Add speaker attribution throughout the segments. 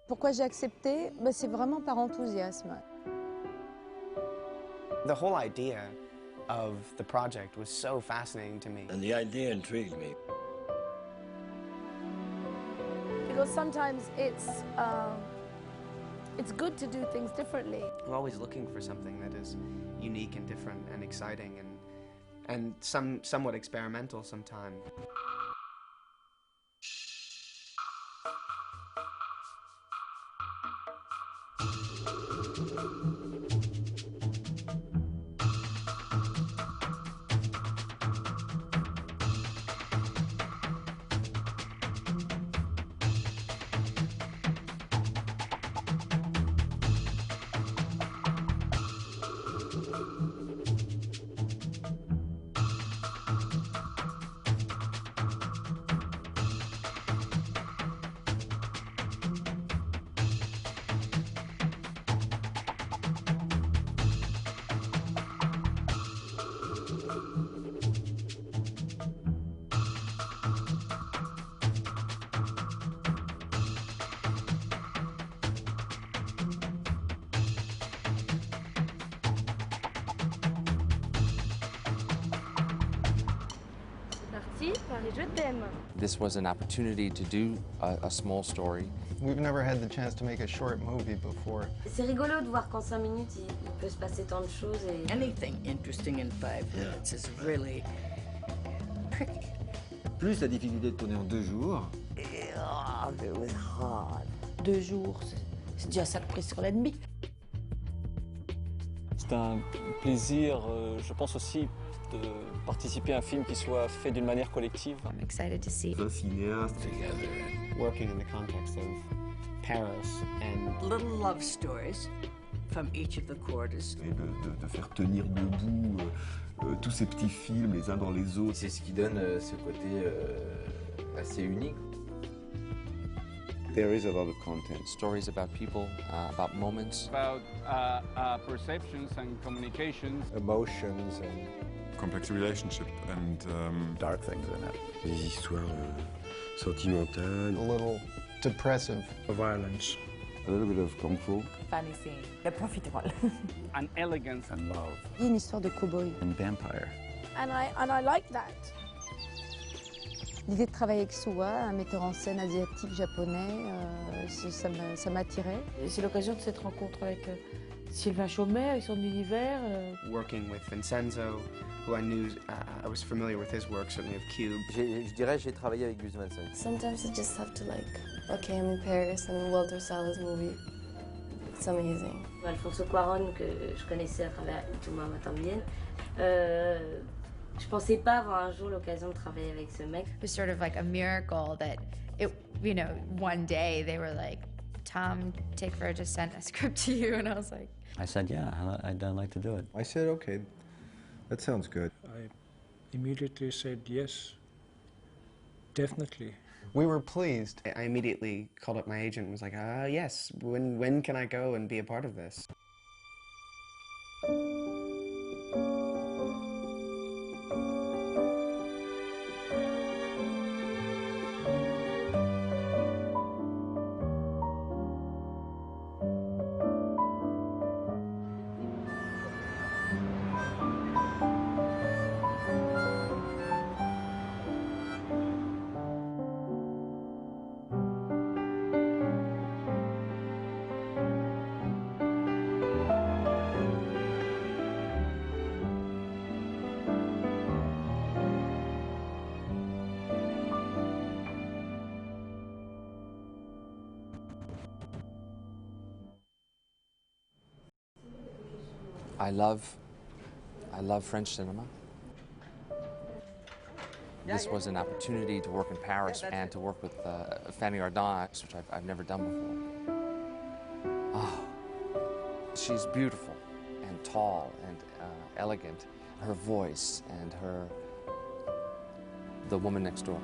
Speaker 1: Pourquoi j'ai accepté? C'est vraiment par enthousiasme.
Speaker 2: The whole idea of the project was so fascinating to me.
Speaker 3: And the idea intrigued me.
Speaker 1: Because sometimes it's good to do things differently.
Speaker 2: I'm always looking for something that is unique and different and exciting and somewhat experimental sometimes.
Speaker 4: This was an opportunity to do a small story.
Speaker 5: We've never had the chance to make a short movie before.
Speaker 6: C'est rigolo de voir qu'en 5 minutes, il peut se passer tant de choses. Et...
Speaker 7: Anything interesting in 5 minutes is really tricky.
Speaker 8: Plus la difficulté de tourner en 2 jours.
Speaker 7: Oh, it was hard. 2 jours, c'est déjà ça de prise sur l'ennemi.
Speaker 9: C'est un plaisir, je pense aussi, de participer à un film qui soit fait d'une manière collective.
Speaker 10: I'm excited to see.
Speaker 8: Un cinéaste
Speaker 3: Together.
Speaker 2: Working in the context of Paris and
Speaker 7: Little love stories from each of the quarters.
Speaker 8: Et de faire tenir debout tous ces petits films les uns dans les autres.
Speaker 11: C'est ce qui donne ce côté assez unique.
Speaker 12: There is a lot of content.
Speaker 4: Stories about people, about moments.
Speaker 13: About perceptions and communications.
Speaker 12: Emotions and
Speaker 14: complex relationship and
Speaker 12: dark things in it.
Speaker 3: Des histoires sentimentales.
Speaker 5: A little depressive.
Speaker 12: Violence.
Speaker 8: A little bit of kung fu.
Speaker 10: Funny scene. Le profiterole.
Speaker 13: And elegance.
Speaker 12: And love.
Speaker 1: Il y a une histoire de cow-boy.
Speaker 12: And vampire.
Speaker 1: And I like that. L'idée de travailler avec Suwa, un metteur en scène asiatique japonais, ça m'attirait.
Speaker 7: C'est l'occasion de cette rencontre avec Sylvain Chaumet, avec son univers.
Speaker 2: Working with Vincenzo, who I knew, I was familiar with his work, certainly of Cube.
Speaker 11: Je dirais j'ai travaillé avec Gus Van Sant.
Speaker 6: Sometimes you just have to okay, I'm in Paris, I'm in Walter Salles movie. It's amazing. Alfonso Cuarón, que je connaissais à travers Tu m'amas también. Je pensais pas avoir un jour l'occasion de travailler avec ce mec.
Speaker 10: It was sort of like a miracle that one day they were like, Tom Tickver just sent a script to you, and I was like,
Speaker 15: I said, yeah, I'd like to do it.
Speaker 12: I said, okay, that sounds good.
Speaker 16: I immediately said yes, definitely.
Speaker 5: We were pleased.
Speaker 2: I immediately called up my agent and was like, yes, when can I go and be a part of this?
Speaker 4: I love French cinema. This was an opportunity to work in Paris and to work with Fanny Ardant, which I've never done before. Oh, she's beautiful and tall and elegant. Her voice and the woman next door.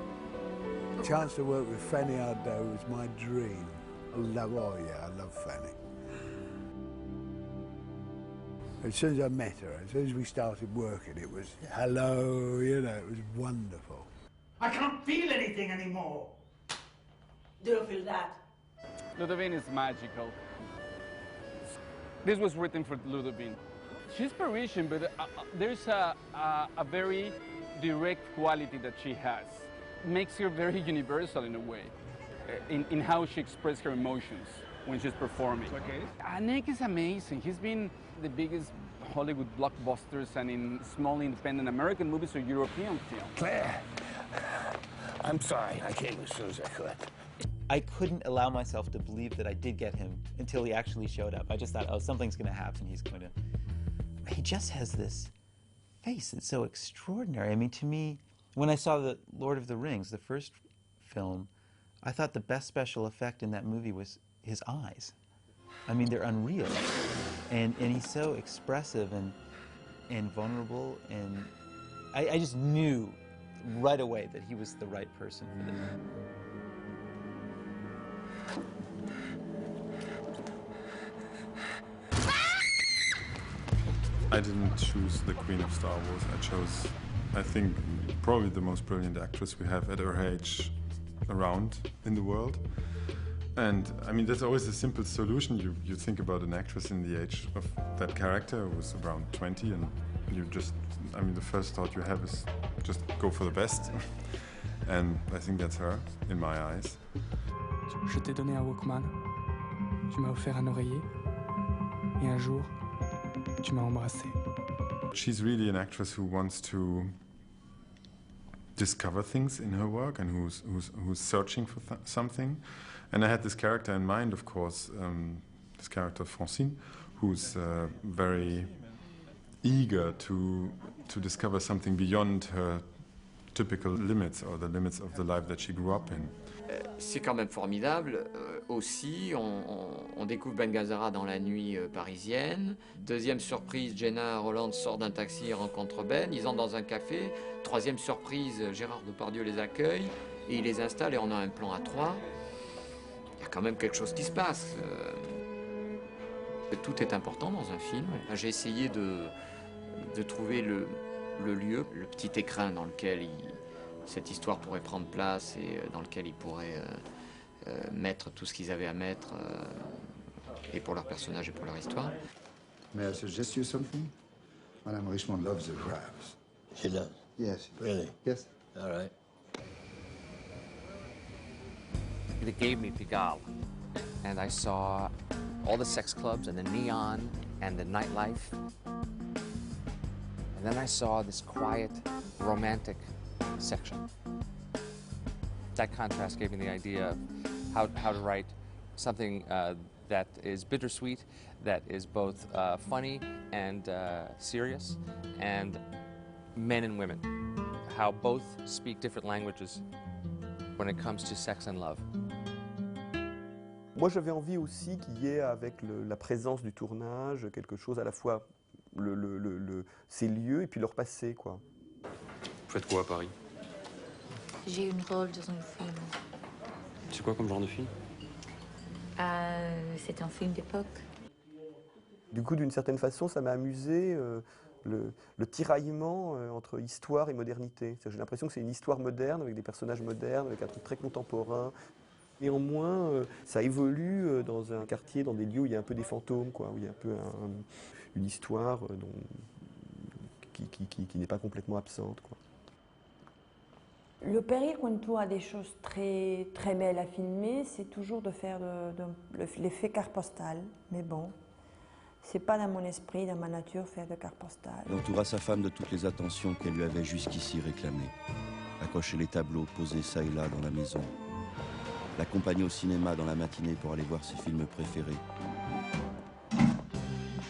Speaker 17: The chance to work with Fanny Ardant was my dream. I love Fanny. As soon as I met her, as soon as we started working, it was hello, it was wonderful.
Speaker 18: I can't feel anything anymore.
Speaker 7: Do you feel that?
Speaker 13: Ludovine is magical. This was written for Ludovine. She's Parisian, but there's a very direct quality that she has. Makes her very universal in a way, in how she expresses her emotions when she's performing. Okay. Nick is amazing. He's been the biggest Hollywood blockbusters and in small independent American movies or European films.
Speaker 17: Claire, I'm sorry. I came as soon as I could.
Speaker 18: I couldn't allow myself to believe that I did get him until he actually showed up. I just thought, oh, something's going to happen. He's going to... He just has this face that's so extraordinary. I mean, to me, when I saw The Lord of the Rings, the first film, I thought the best special effect in that movie was his eyes. I mean, they're unreal. And he's so expressive and vulnerable, and I just knew right away that he was the right person for this.
Speaker 14: I didn't choose the Queen of Star Wars. I chose, I think, probably the most brilliant actress we have at her age around in the world. And I mean, that's always a simple solution. You think about an actress in the age of that character who was around 20, and you just, I mean, the first thought you have is just go for the best. And I think that's her, in my eyes.
Speaker 19: Je t'ai donné un Walkman, tu m'as offert un oreiller, et un jour, tu m'as embrassé.
Speaker 14: She's really an actress who wants to discover things in her work and who's searching for something. And I had this character in mind, of course, this character Francine, who's very eager to discover something beyond her typical limits or the limits of the life that she grew up in.
Speaker 20: C'est quand même formidable. Aussi, on découvre Ben Gazzara dans la nuit parisienne. Deuxième surprise, Jenna Rolland sort d'un taxi et rencontre Ben. Ils entrent dans un café. Troisième surprise, Gérard Depardieu les accueille et il les installe et on a un plan à trois. Il y a quand même quelque chose qui se passe. Tout est important dans un film. J'ai essayé de trouver le lieu, le petit écrin dans lequel cette histoire pourrait prendre place et dans lequel ils pourraient mettre tout ce qu'ils avaient à mettre, et pour leurs personnages et pour leur histoire.
Speaker 21: May I suggest you something? Madame Richmond loves the crabs.
Speaker 17: She does?
Speaker 21: Yes.
Speaker 17: Really?
Speaker 21: Yes.
Speaker 17: All right.
Speaker 4: It gave me Pigalle, and I saw all the sex clubs and the neon and the nightlife. And then I saw this quiet, romantic section. That contrast gave me the idea of how to write something that is bittersweet, that is both funny and serious, and men and women, how both speak different languages when it comes to sex and love.
Speaker 22: Moi, j'avais envie aussi qu'il y ait, avec la présence du tournage, quelque chose à la fois ces lieux et puis leur passé, quoi.
Speaker 23: Vous faites quoi à Paris?
Speaker 10: J'ai une rôle dans un film.
Speaker 23: C'est quoi comme genre de film?
Speaker 10: C'est un film d'époque.
Speaker 22: Du coup, d'une certaine façon, ça m'a amusé le tiraillement entre histoire et modernité. J'ai l'impression que c'est une histoire moderne, avec des personnages modernes, avec un truc très contemporain. Néanmoins, ça évolue dans un quartier, dans des lieux où il y a un peu des fantômes, quoi, où il y a un peu une histoire qui n'est pas complètement absente, quoi.
Speaker 7: Le péril quand tu as des choses très, très belles à filmer, c'est toujours de faire l'effet carte postale. Mais bon, c'est pas dans mon esprit, dans ma nature, faire de carte postale.
Speaker 24: Il entoura sa femme de toutes les attentions qu'elle lui avait jusqu'ici réclamées. Accrocher les tableaux posés ça et là dans la maison. L'accompagner au cinéma dans la matinée pour aller voir ses films préférés.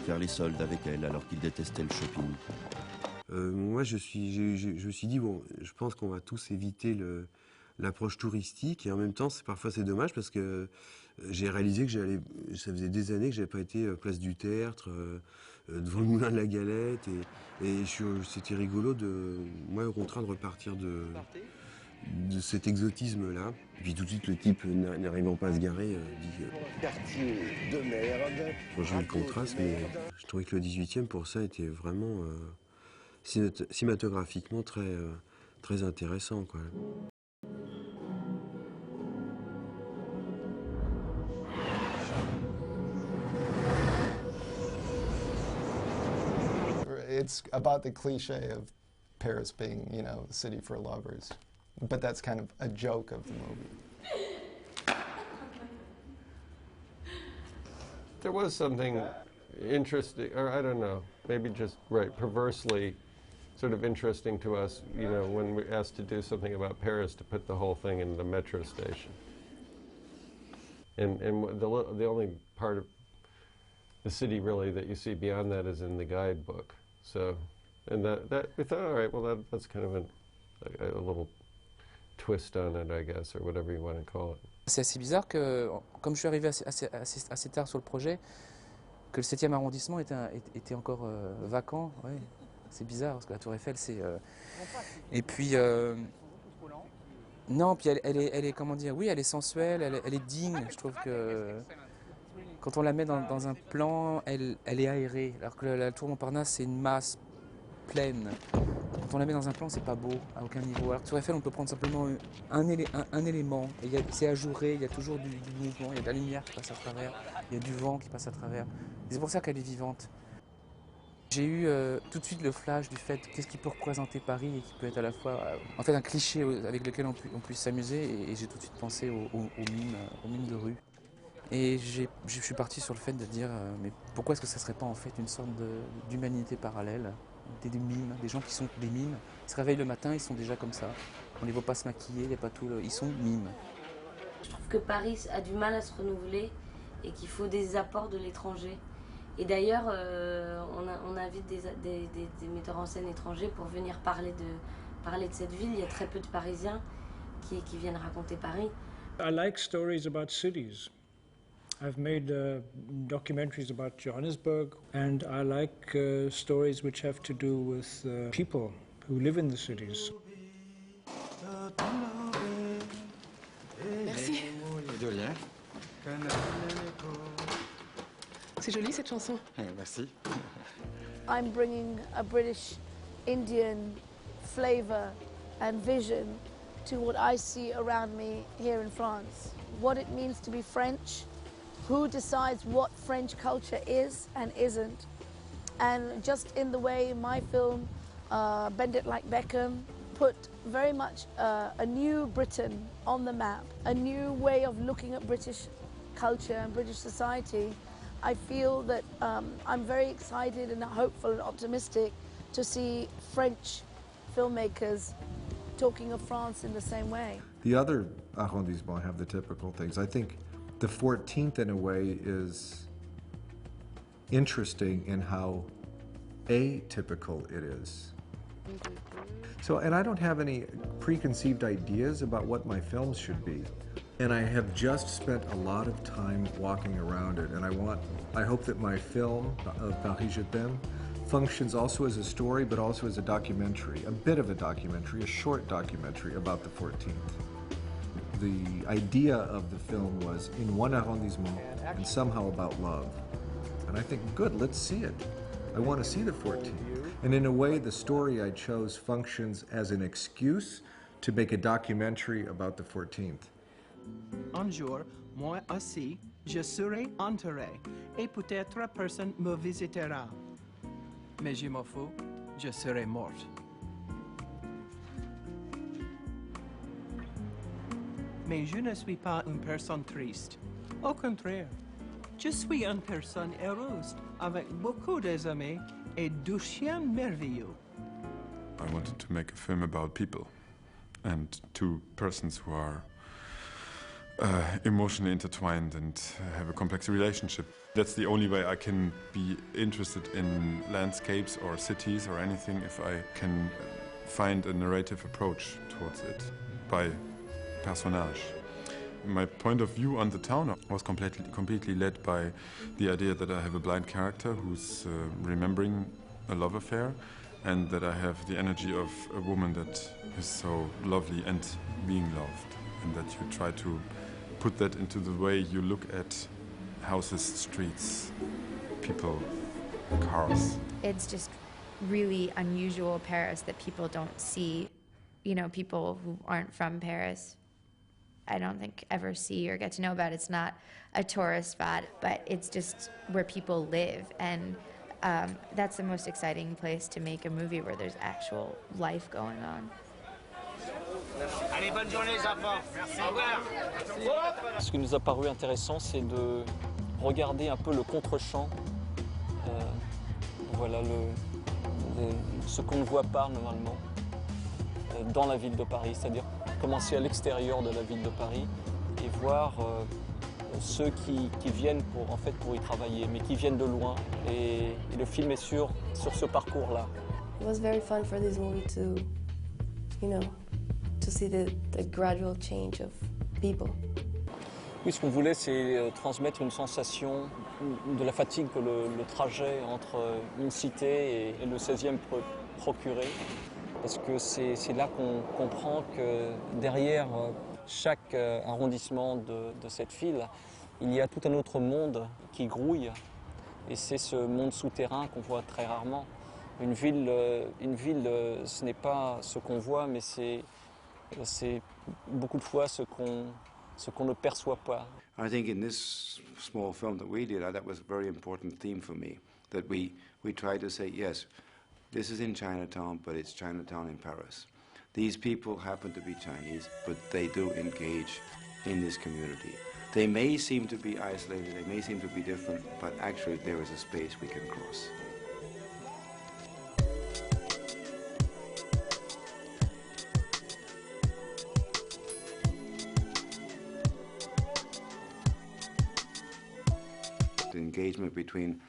Speaker 24: Faire les soldes avec elle alors qu'il détestait le shopping.
Speaker 3: Moi, je me suis dit, bon, je pense qu'on va tous éviter l'approche touristique, et en même temps, parfois c'est dommage parce que j'ai réalisé que ça faisait des années que j'avais pas été place du Tertre, devant le moulin de la Galette, et c'était rigolo moi au contraire de repartir de cet exotisme-là. Et puis tout de suite, le type, n'arrivant pas à se garer, dit...
Speaker 17: Quartier de merde.
Speaker 3: J'ai eu le contraste, mais je trouvais que le 18e, pour ça, était vraiment cinématographiquement très intéressant, quoi.
Speaker 5: it's about the cliche of Paris being, you know, the city for lovers. But that's kind of a joke of the movie.
Speaker 1: There was something interesting, or I don't know, maybe just, perversely sort of interesting to us, you know, when we asked to do something about Paris, to put the whole thing in the metro station. And the only part of the city really that you see beyond that is in the guidebook. So, and that we thought, all right, well that's kind of a little twist on it, I guess, or whatever you want to call it.
Speaker 19: C'est assez bizarre que, comme je suis arrivé assez tard sur le projet, que le 7e arrondissement était encore vacant. Ouais. C'est bizarre parce que la Tour Eiffel, c'est. Et puis. Non, puis elle est, comment dire, oui, elle est sensuelle, elle est digne. Je trouve que quand on la met dans un plan, elle est aérée. Alors que la Tour Montparnasse, c'est une masse pleine. Quand on la met dans un plan, c'est pas beau à aucun niveau. Alors que Tour Eiffel, on peut prendre simplement un élément. C'est ajouré, il y a toujours du mouvement, il y a de la lumière qui passe à travers, il y a du vent qui passe à travers. Et c'est pour ça qu'elle est vivante. J'ai eu tout de suite le flash du fait qu'est-ce qui peut représenter Paris et qui peut être à la fois en fait un cliché avec lequel on puisse s'amuser, et j'ai tout de suite pensé aux mimes de rue. Et je suis parti sur le fait de dire mais pourquoi est-ce que ça serait pas en fait une sorte d'humanité parallèle, des mimes, des gens qui sont des mimes, ils se réveillent le matin, ils sont déjà comme ça, on les voit pas se maquiller, il n'y a pas tout, ils sont mimes.
Speaker 6: Je trouve que Paris a du mal à se renouveler et qu'il faut des apports de l'étranger. Et d'ailleurs, on invite des metteurs en scène étrangers pour venir parler de cette ville. Il y a très peu de Parisiens qui viennent raconter Paris.
Speaker 16: I like stories about cities. I've made documentaries about Johannesburg, and I like stories which have to do with people who live in the cities.
Speaker 8: Merci.
Speaker 23: De rien.
Speaker 8: C'est joli cette chanson.
Speaker 23: Merci.
Speaker 9: I'm bringing a British Indian flavor and vision to what I see around me here in France. What it means to be French, who decides what French culture is and isn't, and just in the way my film, Bend It Like Beckham, put very much a new Britain on the map, a new way of looking at British culture and British society. I feel that I'm very excited and hopeful and optimistic to see French filmmakers talking of France in the same way.
Speaker 12: The other arrondissements have the typical things. I think the 14th, in a way, is interesting in how atypical it is. So, and I don't have any preconceived ideas about what my films should be. And I have just spent a lot of time walking around it, and I hope that my film, Paris Je t'aime, functions also as a story, but also as a documentary, a bit of a documentary, a short documentary about the 14th. The idea of the film was in one arrondissement and somehow about love. And I think, good, let's see it. I want to see the 14th. And in a way, the story I chose functions as an excuse to make a documentary about the 14th.
Speaker 11: Un jour, moi aussi, je serai enterré et peut-être personne me visitera. Mais je m'en fous, je serai morte. Mais je ne suis pas une personne triste. Au contraire, je suis une personne heureuse avec beaucoup d'amis et deux chiens merveilleux.
Speaker 14: I wanted to make a film about people and two persons who are emotionally intertwined and have a complex relationship. That's the only way I can be interested in landscapes or cities or anything, if I can find a narrative approach towards it by personnage. My point of view on the town was completely led by the idea that I have a blind character who's remembering a love affair, and that I have the energy of a woman that is so lovely and being loved, and that you try to put that into the way you look at houses, streets, people, cars.
Speaker 10: It's just really unusual Paris that people don't see, you know, people who aren't from Paris, I don't think ever see or get to know about. It's not a tourist spot, but it's just where people live. And That's the most exciting place to make a movie where there's actual life going on.
Speaker 2: Allez, bonne journée les enfants. Merci. Au revoir.
Speaker 13: Ce qui nous a paru intéressant, c'est de regarder un peu le contre-champ. Voilà ce qu'on ne voit pas normalement dans la ville de Paris, c'est-à-dire commencer à l'extérieur de la ville de Paris et voir ceux qui viennent pour y travailler, mais qui viennent de loin. Et le film est sur ce parcours-là.
Speaker 15: It was very fun for this movie to, to see the gradual change of people.
Speaker 13: Oui, ce qu'on voulait, c'est transmettre une sensation de la fatigue que le trajet entre une cité et le 16e peut procurer. Parce que c'est là qu'on comprend que derrière chaque arrondissement de cette ville, il y a tout un autre monde qui grouille. Et c'est ce monde souterrain qu'on voit très rarement. Une ville, ce n'est pas ce qu'on voit, mais c'est beaucoup de fois ce qu'on ne perçoit pas.
Speaker 21: I think in this small film that we did, that was a very important theme for me, that we tried to say, yes, this is in Chinatown, but it's Chinatown in Paris. These people happen to be Chinese, but they do engage in this community. They may seem to be isolated, they may seem to be different, but actually there is a space we can cross. The engagement between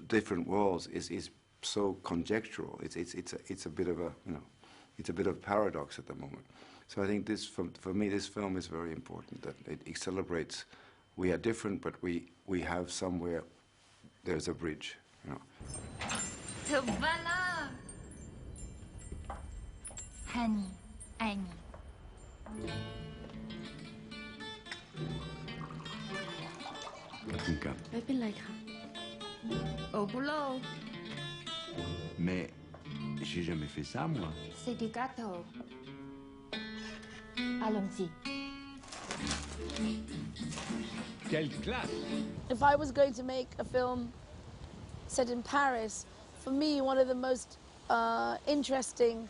Speaker 21: different worlds is so conjectural. It's a bit of it's a bit of paradox at the moment. So I think this, for me, this film is very important. That it celebrates we are different, but we have somewhere there's a bridge.
Speaker 18: Voilà. Honey, Annie.
Speaker 24: Katunka.
Speaker 18: ไม่เป็นไรค่ะ Au boulot.
Speaker 24: Mais j'ai jamais fait ça, moi.
Speaker 18: C'est du gâteau. Allons-y.
Speaker 24: Quelle classe!
Speaker 9: If I was going to make a film set in Paris, for me, one of the most interesting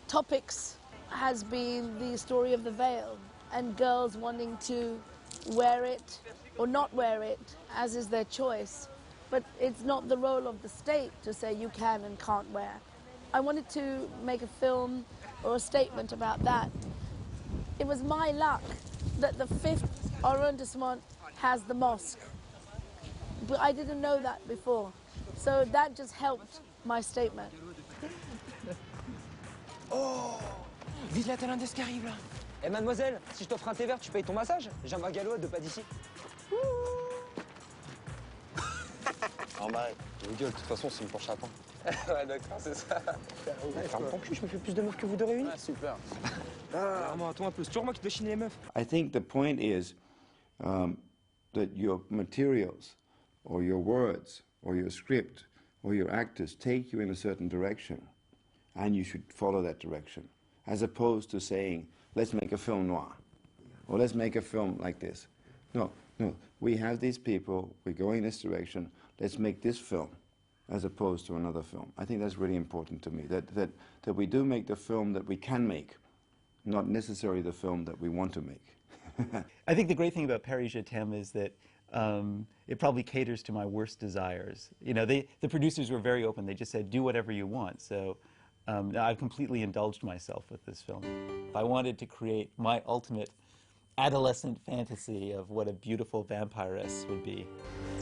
Speaker 9: topics has been the story of the veil and girls wanting to wear it or not wear it, as is their choice. But it's not the role of the state to say you can and can't wear. I wanted to make a film or a statement about that. It was my luck that the 5th arrondissement has the mosque. But I didn't know that before. So that just helped my statement.
Speaker 25: Oh! Vise la thaïlandaise qui arrive là. Eh mademoiselle, si je t'offre un thé vert, tu payes ton massage? J'ai un bagalois de pas d'ici.
Speaker 26: Normal. Je vous gueule, de toute façon, c'est une planche à pain.
Speaker 25: Ouais, d'accord, c'est ça. Ouais, ferme ton cul, je me fais plus de meufs que vous deux réunis. Ah, super. Alors, attends un peu, c'est toujours moi qui te fais chiner les meufs.
Speaker 21: I think the point is that your materials or your words or your script or your actors take you in a certain direction and you should follow that direction, as opposed to saying, let's make a film noir or let's make a film like this. No, we have these people, we're going this direction, let's make this film as opposed to another film. I think that's really important to me, that we do make the film that we can make, not necessarily the film that we want to make.
Speaker 27: I think the great thing about Paris Je t'aime is that it probably caters to my worst desires. You know, the producers were very open. They just said, do whatever you want. So I've completely indulged myself with this film. I wanted to create my ultimate adolescent fantasy of what a beautiful vampiress would be.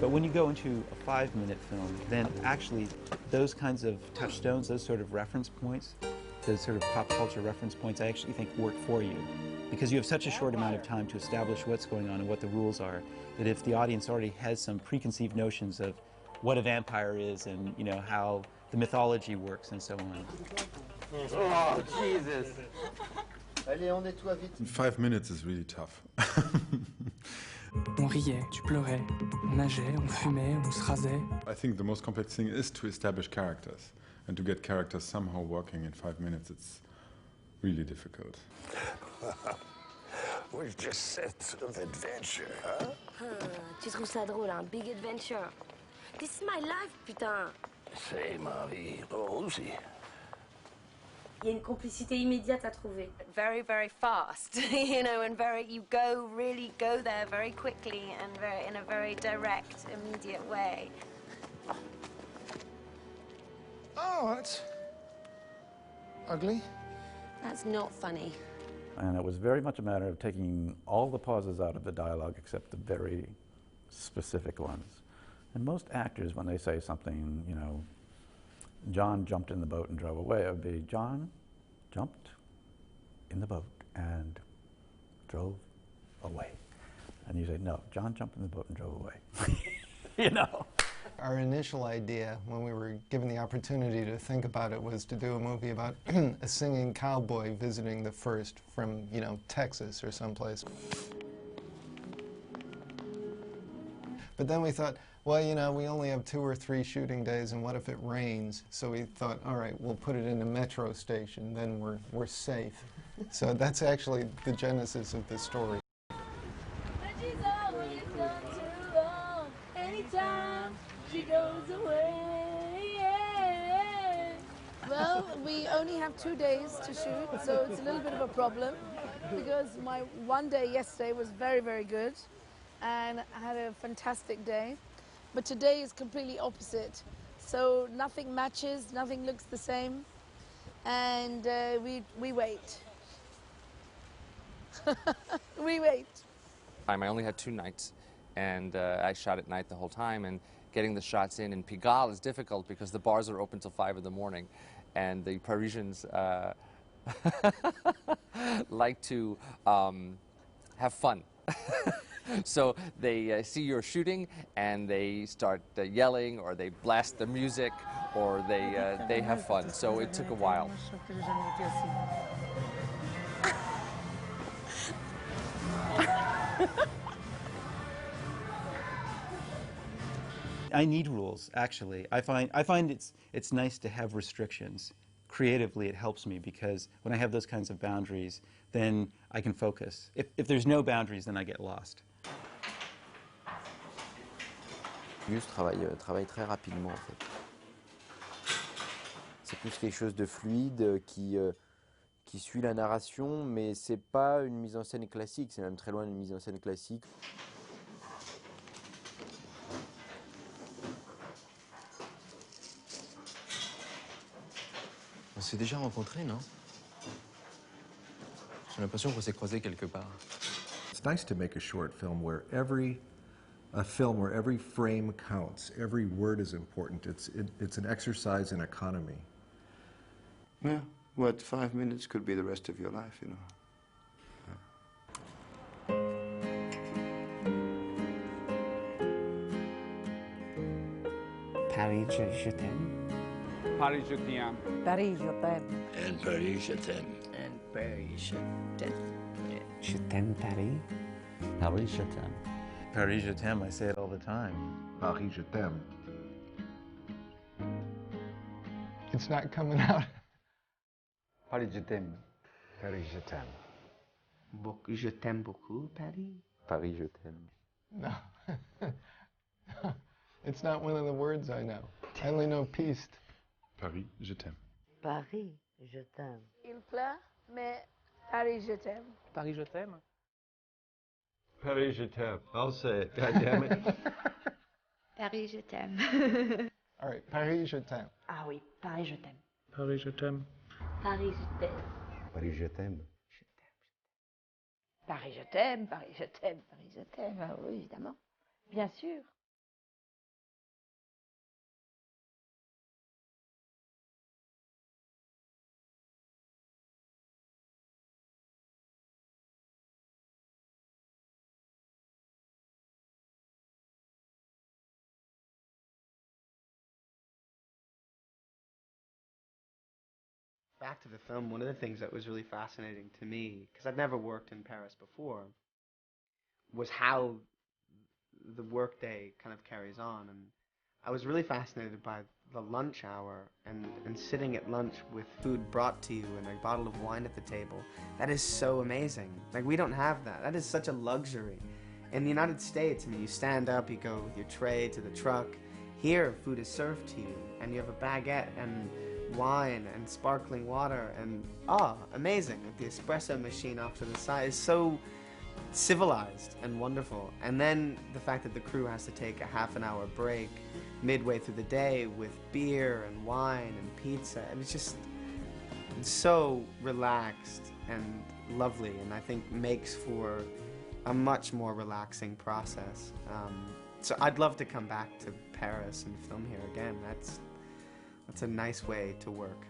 Speaker 27: But when you go into a 5-minute film, then actually those kinds of touchstones, those sort of reference points, those sort of pop culture reference points, I actually think work for you. Because you have such a short amount of time to establish what's going on and what the rules are, that if the audience already has some preconceived notions of what a vampire is and, you know, how the mythology works and so on.
Speaker 21: Oh, Jesus. Allez, on nettoie vite.
Speaker 14: 5 minutes is really tough.
Speaker 25: On riait, tu pleurais, on nageait, on fumait, on se rasait.
Speaker 14: I think the most complex thing is to establish characters. And to get characters somehow working in 5 minutes, it's really difficult.
Speaker 2: We've just set of adventure, huh?
Speaker 6: Tu trouves ça drôle, un big adventure? This is my life, putain.
Speaker 3: C'est ma vie aussi.
Speaker 6: Il y a une complicité immédiate à trouver.
Speaker 4: Very, very fast, you know, and you really go there very quickly and in a very direct, immediate way.
Speaker 3: Oh, that's ugly.
Speaker 4: That's not funny.
Speaker 5: And it was very much a matter of taking all the pauses out of the dialogue except the very specific ones. And most actors, when they say something, you know, John jumped in the boat and drove away, it would be John jumped in the boat and drove away. And you say, no, John jumped in the boat and drove away. You know?
Speaker 7: Our initial idea, when we were given the opportunity to think about it, was to do a movie about a singing cowboy visiting the first from, you know, Texas or someplace. But then we thought, well, you know, we only have 2 or 3 shooting days, and what if it rains? So we thought, all right, we'll put it in a metro station, then we're safe. So that's actually the genesis of the story.
Speaker 9: Anytime she goes away. Well, we only have 2 days to shoot, so it's a little bit of a problem because my one day yesterday was very, very good and I had a fantastic day. But today is completely opposite. So nothing matches, nothing looks the same, and we wait. We wait.
Speaker 17: I only had 2 nights, and I shot at night the whole time, and getting the shots in Pigalle is difficult because the bars are open till 5 in the morning, and the Parisians like to have fun. So they see you're shooting and they start yelling, or they blast the music, or they have fun. So it took a while.
Speaker 27: I need rules, actually. I find it's nice to have restrictions. Creatively, it helps me because when I have those kinds of boundaries, then I can focus. If there's no boundaries, then I get lost.
Speaker 20: Gus travaille très rapidement en fait. C'est plus quelque chose de fluide qui suit la narration, mais c'est pas une mise en scène classique, c'est même très loin d'une mise en scène classique.
Speaker 23: On s'est déjà rencontrés, non? J'ai l'impression qu'on s'est croisés quelque part.
Speaker 12: It's nice to make a short film where every frame counts, every word is important. It's an exercise in economy.
Speaker 21: Yeah, what 5 minutes could be the rest of your life, you know.
Speaker 22: Paris, je t'aime.
Speaker 28: Paris, je t'aime.
Speaker 22: Paris, je t'aime.
Speaker 3: And Paris, je t'aime.
Speaker 22: And Paris, je t'aime. Je t'aime, Paris.
Speaker 24: Paris, je t'aime.
Speaker 27: Paris, je t'aime, I say it all the time.
Speaker 12: Paris, je t'aime.
Speaker 7: It's not coming out.
Speaker 22: Paris, je t'aime. Paris, je t'aime. Je t'aime beaucoup, Paris.
Speaker 20: Paris, je t'aime.
Speaker 7: No. No. It's not one of the words I know. I only know piste.
Speaker 14: Paris, je t'aime.
Speaker 22: Paris, je t'aime.
Speaker 9: Il pleut, mais Paris, je t'aime.
Speaker 22: Paris, je t'aime.
Speaker 1: Paris, je t'aime. I'll say it. God damn it.
Speaker 10: Paris, je t'aime.
Speaker 7: All right, Paris, je t'aime.
Speaker 22: Ah oui, Paris, je t'aime.
Speaker 16: Paris, je t'aime.
Speaker 6: Paris, je t'aime.
Speaker 24: Paris, je t'aime.
Speaker 22: Paris, je t'aime. Paris, je t'aime. Paris, je t'aime. Ah oui, évidemment. Bien sûr.
Speaker 25: Back to the film, one of the things that was really fascinating to me, because I'd never worked in Paris before, was how the workday kind of carries on. And I was really fascinated by the lunch hour and sitting at lunch with food brought to you and a bottle of wine at the table. That is so amazing. Like, we don't have that. That is such a luxury. In the United States, I mean, you stand up, you go with your tray to the truck. Here, food is served to you, and you have a baguette and wine and sparkling water, and amazing. The espresso machine off to the side is so civilized and wonderful. And then the fact that the crew has to take a half-an-hour break midway through the day with beer and wine and pizza, and it's just so relaxed and lovely, and I think makes for a much more relaxing process. So I'd love to come back to Paris and film here again. That's a nice way to work.